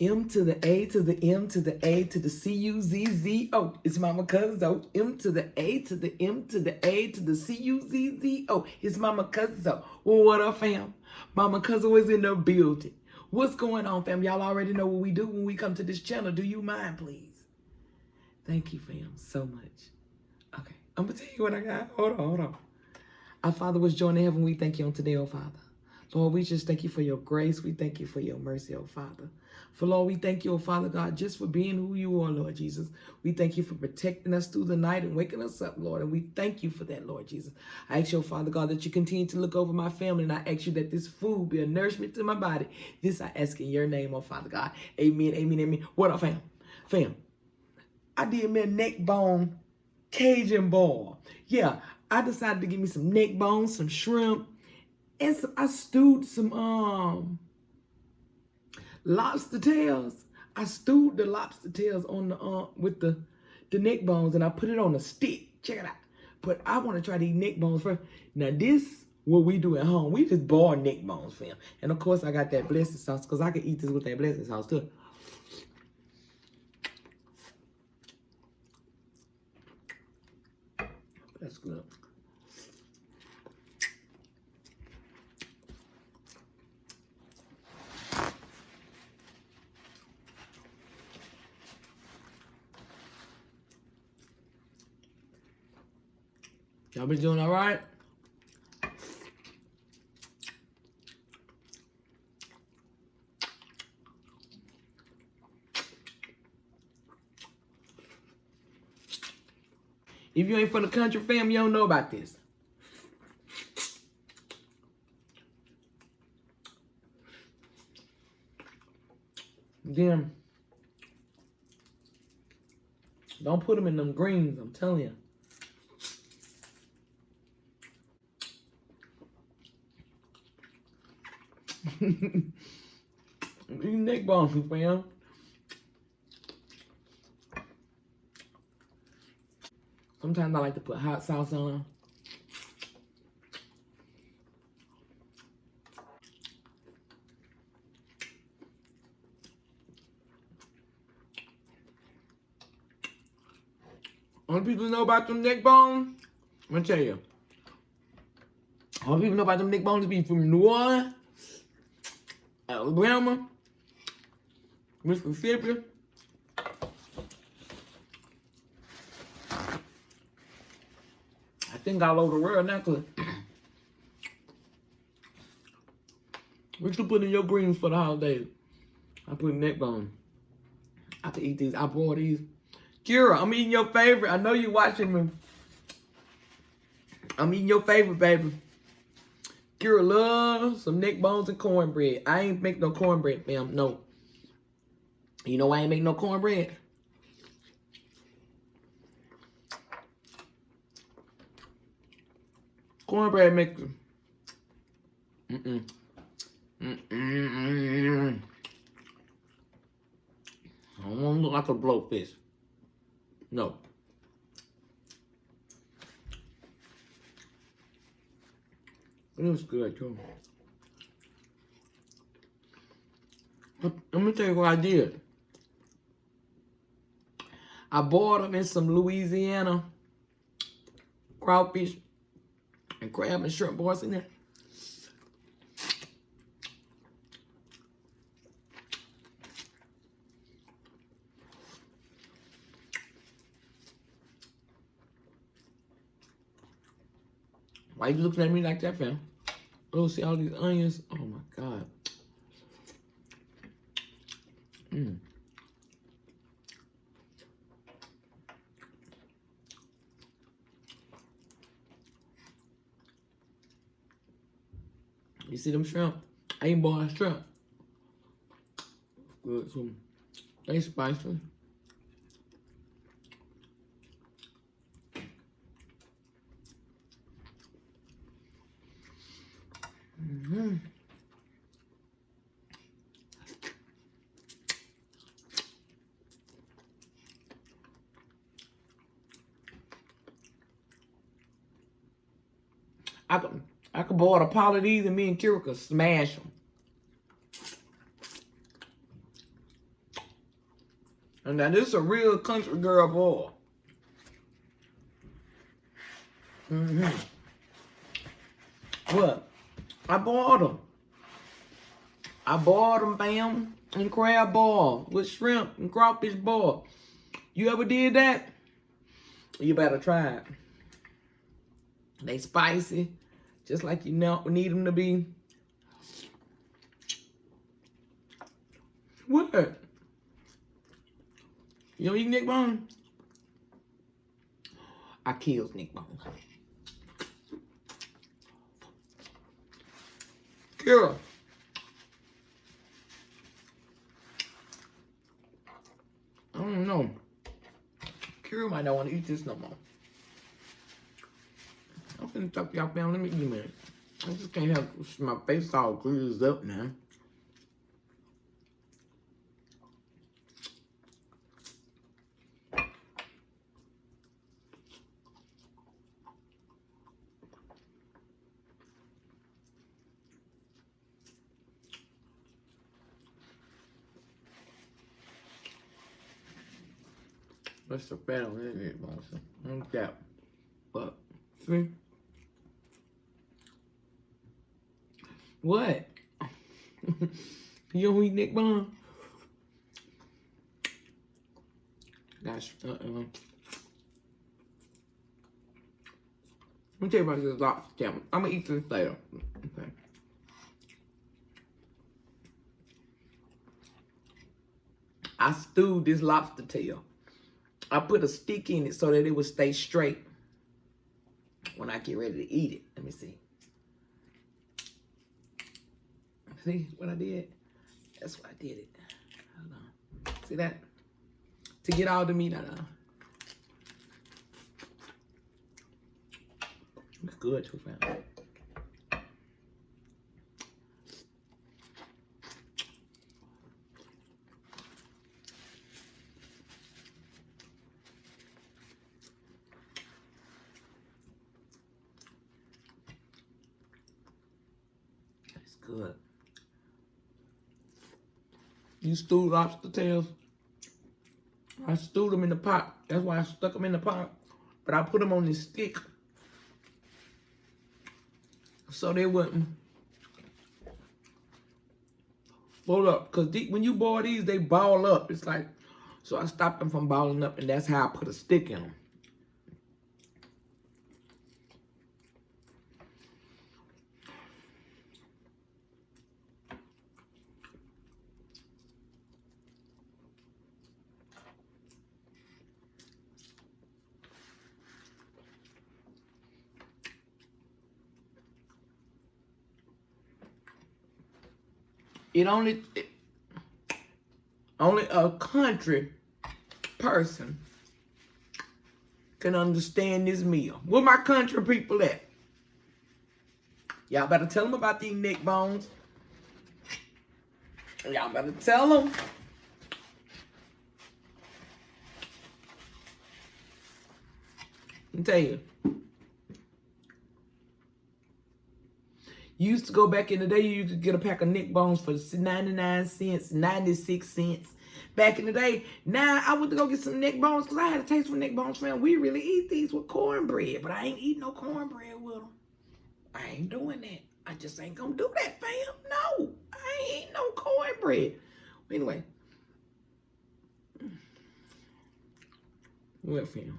M to the A to the M to the A to the C-U-Z-Z-O. It's Mama Cuzzo. M to the A to the M to the A to the C-U-Z-Z-O. It's Mama Cuzzo. Well, what up, fam? Mama Cuzzo is in the building. What's going on, fam? Y'all already know what we do when we come to this channel. Do you mind, please? Thank you, fam, so much. Okay, I'm going to tell you what I got. Hold on. Our Father which joined in heaven, we thank you on today, oh Father. Lord, we just thank you for your grace. We thank you for your mercy, oh Father. For Lord, we thank you, oh Father God, just for being who you are, Lord Jesus. We thank you for protecting us through the night and waking us up, Lord. And we thank you for that, Lord Jesus. I ask you, oh Father God, that you continue to look over my family. And I ask you that this food be a nourishment to my body. This I ask in your name, oh Father God. Amen, amen, amen. What up, fam? Fam, I did me a Neckbone Cajun boil. Yeah, I decided to give me some neck bones, some shrimp, and I stewed some lobster tails. I stewed the lobster tails on the with the neck bones, and I put it on a stick. Check it out. But I want to try to eat neck bones first. Now this what we do at home. We just boil neck bones, fam. And of course I got that blessed sauce because I can eat this with that blessed sauce too. That's good. Y'all been doing all right? If you ain't from the country, fam, you don't know about this. Then, don't put them in them greens, I'm telling you. These neck bones, fam. Sometimes I like to put hot sauce on them. Only people know about them neck bones, I'm gonna tell you. Only people know about them neck bones be from New Orleans, Alabama, Mississippi. I think all over the world now, cause what you put in your greens for the holidays? I put neck bone. I can eat these. I boil these. Kira, I'm eating your favorite. I know you watching me. I'm eating your favorite, baby. Kira loves some neck bones and cornbread. I ain't make no cornbread, fam. No. You know why I ain't make no cornbread? Cornbread makes I don't want to look like a blowfish. No. It was good too. Let me tell you what I did. I boiled them in some Louisiana crawfish and crab and shrimp boils in there. Why you looking at me like that, fam? Oh, see all these onions? Oh my God. You see them shrimp? I ain't boiled shrimp. Good too. They spicy. I could boil a pot of these and me and Kira could smash them. And now this is a real country girl boil. What? I bought them. Fam, and crab boil with shrimp and crawfish boil. You ever did that? You better try it. They spicy, just like you need them to be. What? You don't eat neckbone? I killed neckbone. Kira. I don't know. Kira might not want to eat this no more. I'm finna talk y'all down. Let me eat a minute. I just can't have my face all greased up now. That's the fat on it, boss. Like that. But, see? What? You don't eat neckbone? That's, Let me tell you about this lobster tail. I'm gonna eat this later. Okay. I stewed this lobster tail. I put a stick in it so that it would stay straight when I get ready to eat it. Let me see. See what I did? That's why I did it. Hold on. See that? To get all the meat out of it. It's good too, fam. It's good. You stewed lobster tails. I stewed them in the pot. That's why I stuck them in the pot. But I put them on this stick so they wouldn't fold up. Because when you boil these, they ball up. It's like, so I stopped them from balling up, and that's how I put a stick in them. Only a country person can understand this meal. Where my country people at? Y'all better tell them about these neck bones. Y'all better tell them. Let me tell you. You used to go back in the day, you could get a pack of neck bones for 99 cents, 96 cents. Back in the day, now I went to go get some neck bones because I had a taste for neck bones, fam. We really eat these with cornbread, but I ain't eating no cornbread with them. I ain't doing that. I just ain't gonna do that, fam. No, I ain't eating no cornbread. Anyway. Well, fam.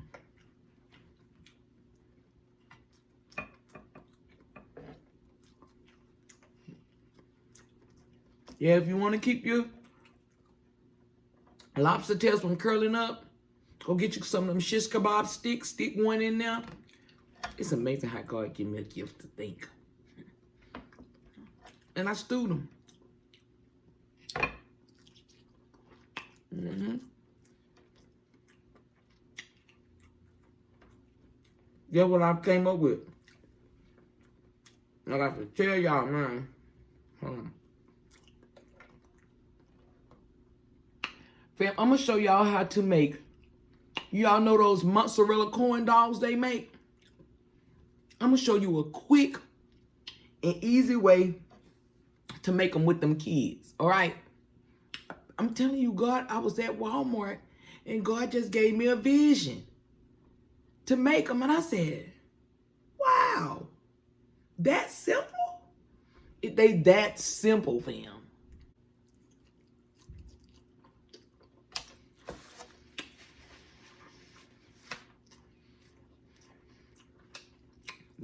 Yeah, if you want to keep your lobster tails from curling up, go get you some of them shish kebab sticks. Stick one in there. It's amazing how God gave me a gift to think. And I stewed them. That's what I came up with. I got to tell y'all, man. Hold on. Fam, I'm going to show y'all how to make, y'all know those mozzarella corn dogs they make? I'm going to show you a quick and easy way to make them with them kids, all right? I'm telling you, God, I was at Walmart And God just gave me a vision to make them. And I said, wow, that simple? They that simple, fam.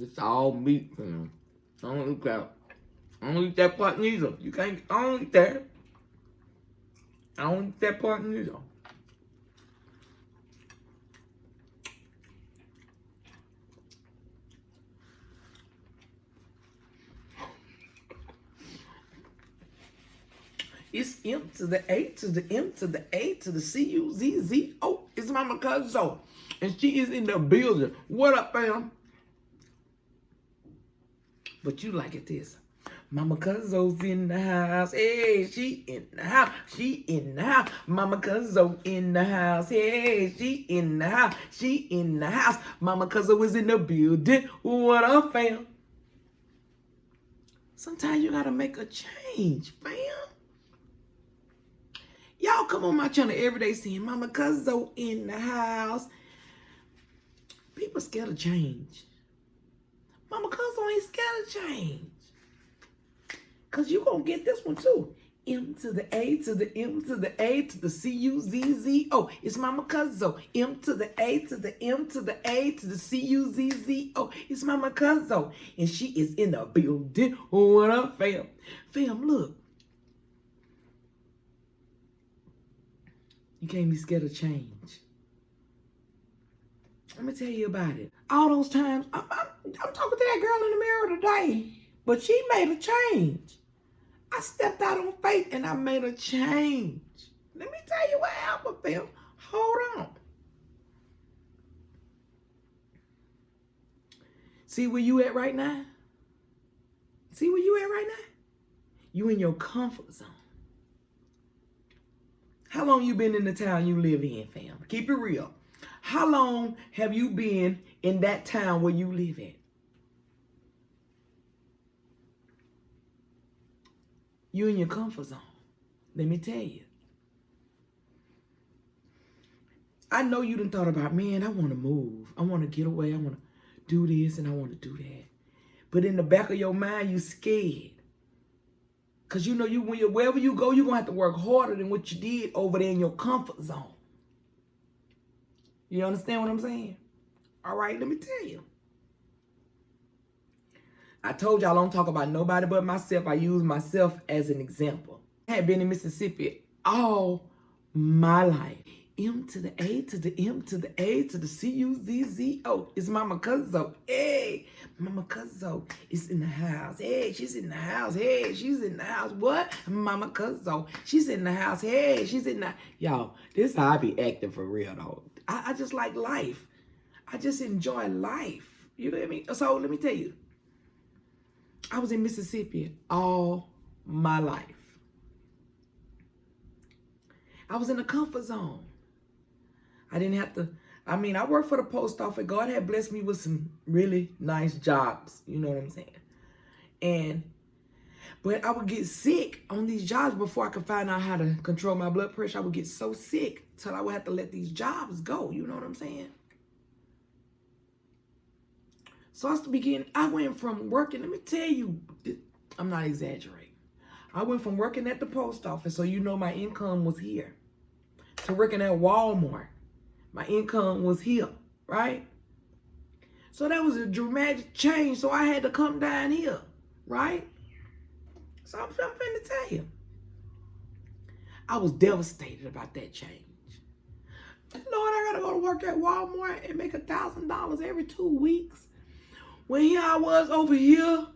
It's all meat, fam. I don't eat that. I don't eat that part neither. You can't, I don't eat that. I don't eat that part neither. It's M to the A to the M to the A to the C-U-Z-Z-O. It's Mama Cuzzo. And she is in the building. What up, fam? But you like it this. Mama Cuzzo's in the house. Hey, she in the house. She in the house. Mama Cuzzo in the house. Hey, she in the house. She in the house. Mama Cuzzo is in the building. What up, fam? Sometimes you gotta make a change, fam. Y'all come on my channel every day saying, Mama Cuzzo in the house. People scared of change. Mama Cuzzo ain't scared of change. Because you going to get this one too. M to the A to the M to the A to the C-U-Z-Z-O. It's Mama Cuzzo. M to the A to the M to the A to the C-U-Z-Z-O. It's Mama Cuzzo. And she is in the building. What up, fam? Fam, look. You can't be scared of change. Let me tell you about it. All those times, I'm talking to that girl in the mirror today, but she made a change. I stepped out on faith and I made a change. Let me tell you what happened, fam. Hold on. See where you at right now? See where you at right now? You in your comfort zone. How long you been in the town you live in, fam? Keep it real. How long have you been in that town where you live at? You in your comfort zone. Let me tell you. I know you done thought about, man, I want to move. I want to get away. I want to do this and I want to do that. But in the back of your mind, you scared. Because you know wherever you go, you're going to have to work harder than what you did over there in your comfort zone. You understand what I'm saying? All right, let me tell you. I told y'all I don't talk about nobody but myself. I use myself as an example. I had been in Mississippi all my life. M to the A to the M to the A to the C-U-Z-Z-O. It's Mama Cuzzo. Hey, Mama Cuzzo is in the house. Hey, she's in the house. Hey, she's in the house. What? Mama Cuzzo. She's in the house. Hey, she's in the... Y'all, this is how I be acting for real, though. I just like life. I just enjoy life. You know what I mean? So let me tell you. I was in Mississippi all my life. I was in a comfort zone. I didn't have to, I worked for the post office. God had blessed me with some really nice jobs. You know what I'm saying? But I would get sick on these jobs before I could find out how to control my blood pressure. I would get so sick till I would have to let these jobs go. You know what I'm saying? So I went from working, let me tell you, I'm not exaggerating. I went from working at the post office, so you know my income was here, to working at Walmart. My income was here, right? So that was a dramatic change. So I had to come down here, right? So I'm finna tell you. I was devastated about that change. Lord, I gotta go to work at Walmart and make $1,000 every 2 weeks. When here I was over here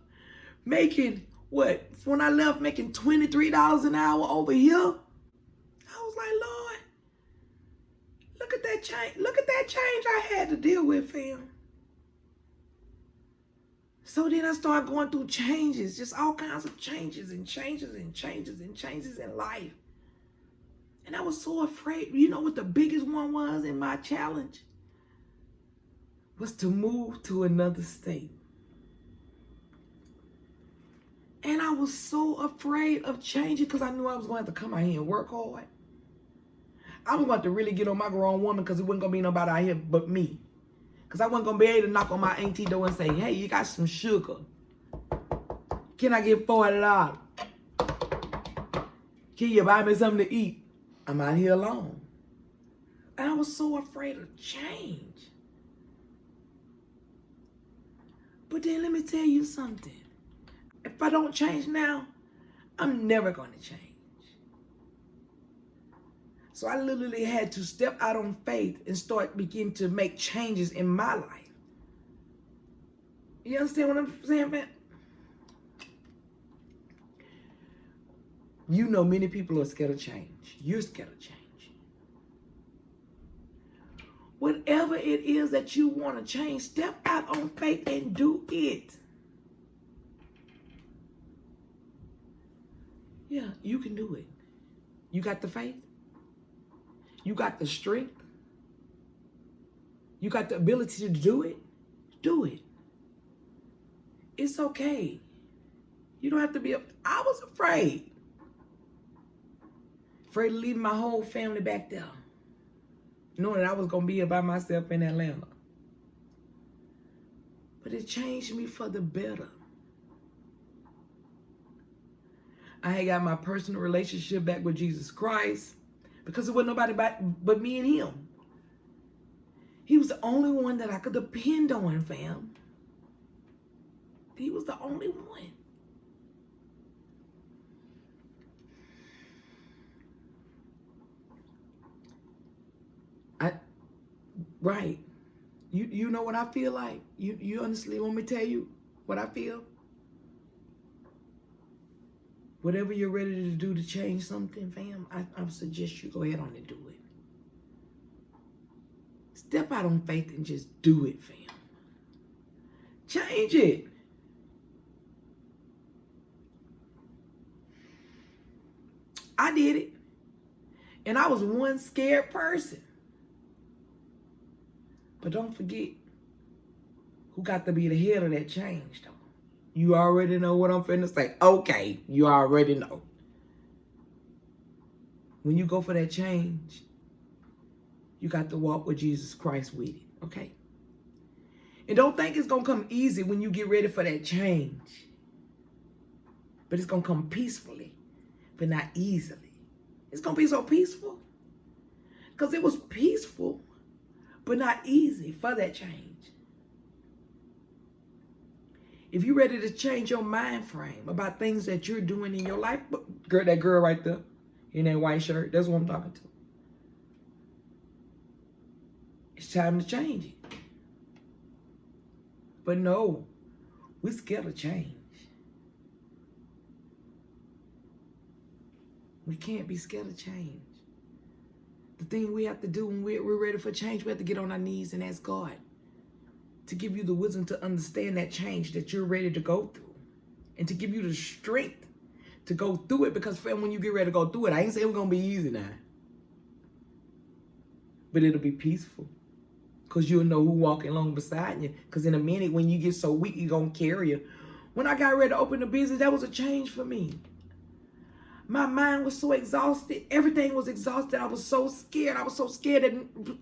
making, what? When I left making $23 an hour over here. I was like, Lord, look at that change. Look at that change I had to deal with, fam. So then I started going through changes, just all kinds of changes and changes and changes and changes in life. And I was so afraid. You know what the biggest one was in my challenge? Was to move to another state. And I was so afraid of changing because I knew I was going to have to come out here and work hard. I was going to really get on my grown woman because it wasn't going to be nobody out here but me. Because I wasn't going to be able to knock on my auntie door and say, hey, you got some sugar. Can I get $40? Can you buy me something to eat? I'm out here alone. And I was so afraid of change. But then let me tell you something. If I don't change now, I'm never going to change. So I literally had to step out on faith and begin to make changes in my life. You understand what I'm saying, man? You know many people are scared of change. You're scared of change. Whatever it is that you want to change, step out on faith and do it. Yeah, you can do it. You got the faith. You got the strength. You got the ability to do it. Do it. It's okay. You don't have to be. I was afraid. Afraid to leave my whole family back there. Knowing that I was going to be by myself in Atlanta. But it changed me for the better. I had got my personal relationship back with Jesus Christ because it wasn't nobody but me and him. He was the only one that I could depend on, fam. He was the only one. Right. You know what I feel like? You honestly want me to tell you what I feel? Whatever you're ready to do to change something, fam, I suggest you go ahead on and do it. Step out on faith and just do it, fam. Change it. I did it. And I was one scared person. But don't forget who got to be the head of that change, though. You already know what I'm finna say. Okay, you already know. When you go for that change, you got to walk with Jesus Christ with it, okay? And don't think it's going to come easy when you get ready for that change. But it's going to come peacefully, but not easily. It's going to be so peaceful. Because it was peaceful, but not easy for that change. If you're ready to change your mind frame about things that you're doing in your life, girl, that girl right there in that white shirt, that's what I'm talking to. It's time to change it. But no, we're scared of change. We can't be scared of change. The thing we have to do when we're ready for change, we have to get on our knees and ask God to give you the wisdom to understand that change that you're ready to go through. And to give you the strength to go through it. Because fam, when you get ready to go through it, I ain't saying it's going to be easy now. But it'll be peaceful. Because you'll know who walking along beside you. Because in a minute, when you get so weak, you're going to carry you. When I got ready to open the business, that was a change for me. My mind was so exhausted. Everything was exhausted. I was so scared. I was so scared that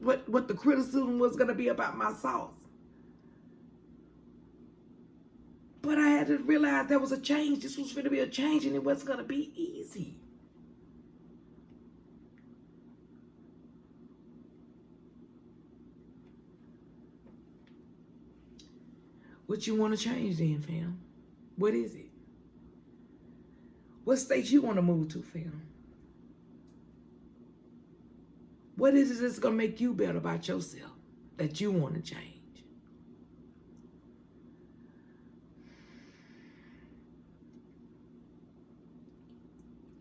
what the criticism was going to be about my sauce. But I had to realize there was a change. This was going to be a change, and it wasn't going to be easy. What you want to change then, fam? What is it? What state you want to move to, fam? What is it that's going to make you better about yourself that you want to change?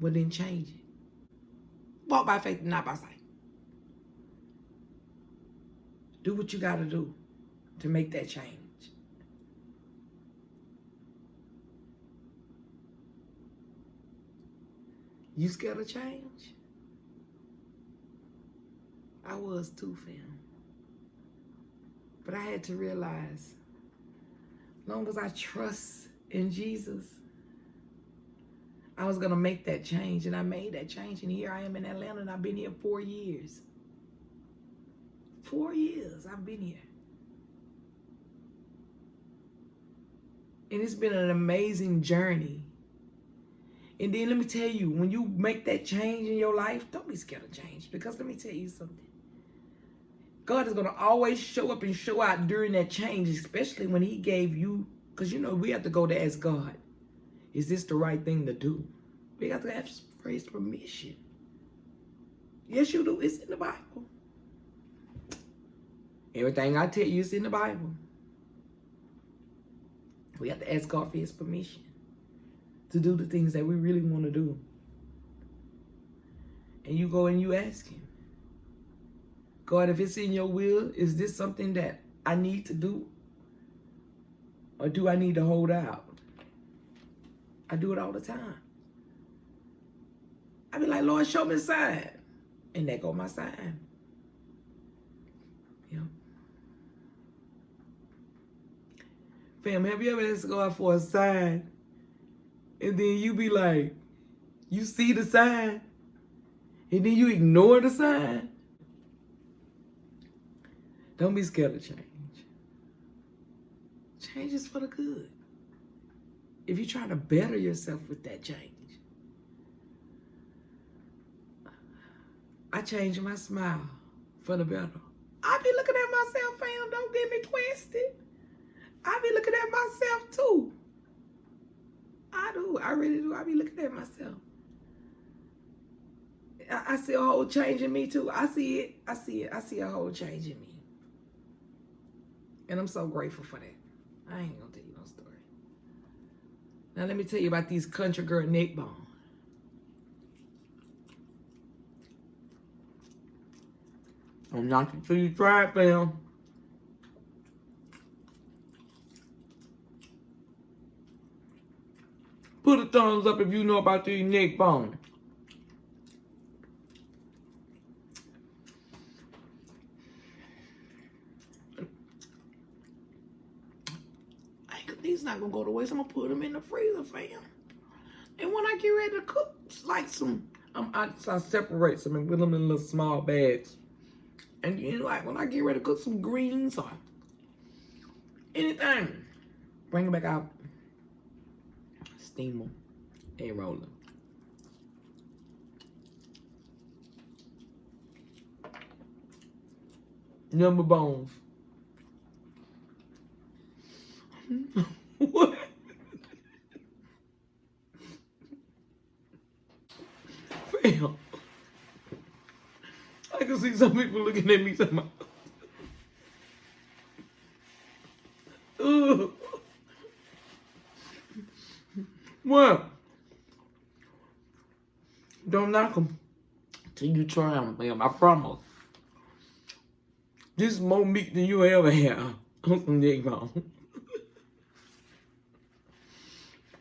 Well, then change it. Walk by faith and not by sight. Do what you got to do to make that change. You scared of change? I was too, fam. But I had to realize, as long as I trust in Jesus, I was going to make that change, and I made that change, and here I am in Atlanta, and I've been here 4 years. 4 years I've been here. And it's been an amazing journey. And then let me tell you, when you make that change in your life, don't be scared of change. Because let me tell you something. God is going to always show up and show out during that change, especially when he gave you, because you know we have to go to ask God, is this the right thing to do? We got to ask for his permission. Yes, you do. It's in the Bible. Everything I tell you is in the Bible. We have to ask God for his permission to do the things that we really want to do. And you go and you ask him, God, if it's in your will, is this something that I need to do? Or do I need to hold out? I do it all the time. I be like, Lord, show me a sign. And there go my sign. Yeah. Fam, have you ever asked God for a sign? And then you be like, you see the sign, and then you ignore the sign? Don't be scared of change. Change is for the good. If you're trying to better yourself with that change. I change my smile for the better. I be looking at myself, fam. Don't get me twisted. I be looking at myself too. I do. I really do. I be looking at myself. I see a whole change in me too. I see it. I see it. I see a whole change in me. And I'm so grateful for that. I ain't gonna tell you no story. Now let me tell you about these country girl Neckbone. I'm not until you try it, fam. Put a thumbs up if you know about these Neckbone. These not gonna go to waste. I'm gonna put them in the freezer, fam. And when I get ready to cook, like some, I separate some and put them in little small bags. And you know, like when I get ready to cook some greens or anything, bring them back out, steam them, and roll them. Number bones. What? Fam, I can see some people looking at me talking about, ugh. Well, don't knock them till you try them, fam. I promise. This is more meat than you ever have on some Neckbone.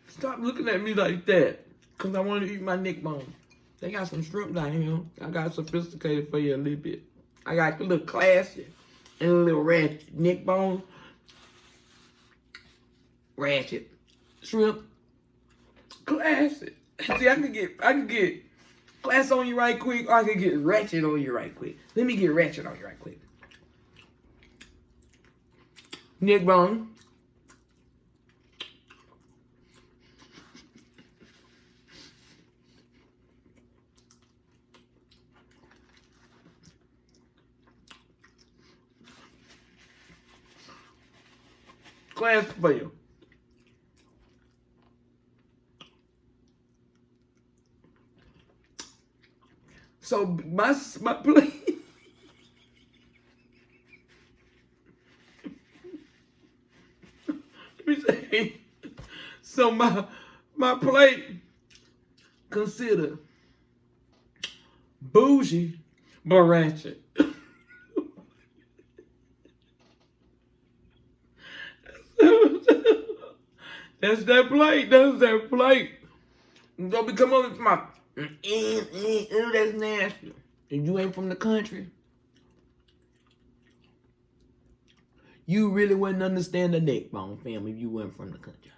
Stop looking at me like that, because I want to eat my Neckbone. They got some shrimp down here. I got sophisticated for you a little bit. I got a little classy and a little ratchet. Neckbone, ratchet, shrimp, classy. See, I could get class on you right quick, or I could get ratchet on you right quick. Let me get ratchet on you right quick. Neckbone. Class for you. So my plate. Let me say. So my plate considered bougie but ratchet. That's that plate. That's that plate. Don't be coming over to my, that's nasty. If you ain't from the country, you really wouldn't understand the Neckbone, fam, if you weren't from the country.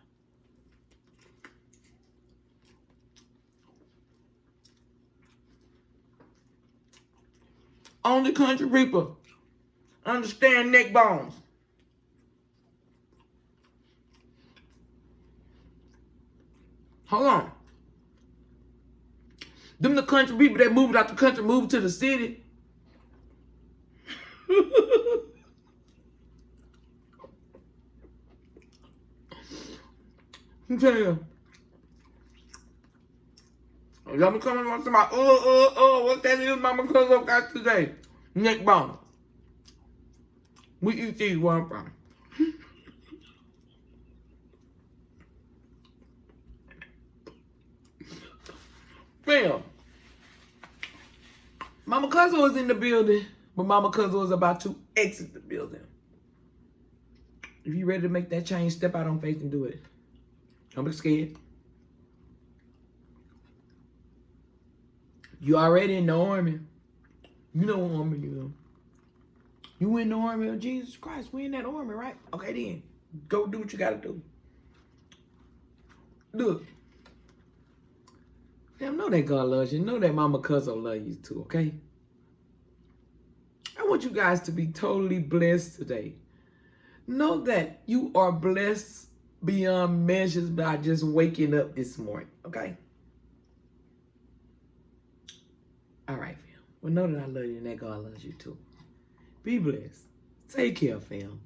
Only country people understand neck bones. Hold on. Them the country people that moved out the country, moved to the city. I'm telling you. Y'all coming on to my, what that is Mama Cuzzo got today? Neck bone. We eat these where I'm from. Fam. Mama Cuzzo is in the building, but Mama Cuzzo is about to exit the building. If you ready to make that change, step out on faith and do it. Don't be scared. You already in the army. You know what army you in. You in the army of Jesus Christ. We in that army, right? Okay then. Go do what you gotta do. Look. Damn, know that God loves you. Know that Mama Cuzzo loves you too, okay? I want you guys to be totally blessed today. Know that you are blessed beyond measures by just waking up this morning, okay? All right, fam. Well, know that I love you and that God loves you too. Be blessed. Take care, fam.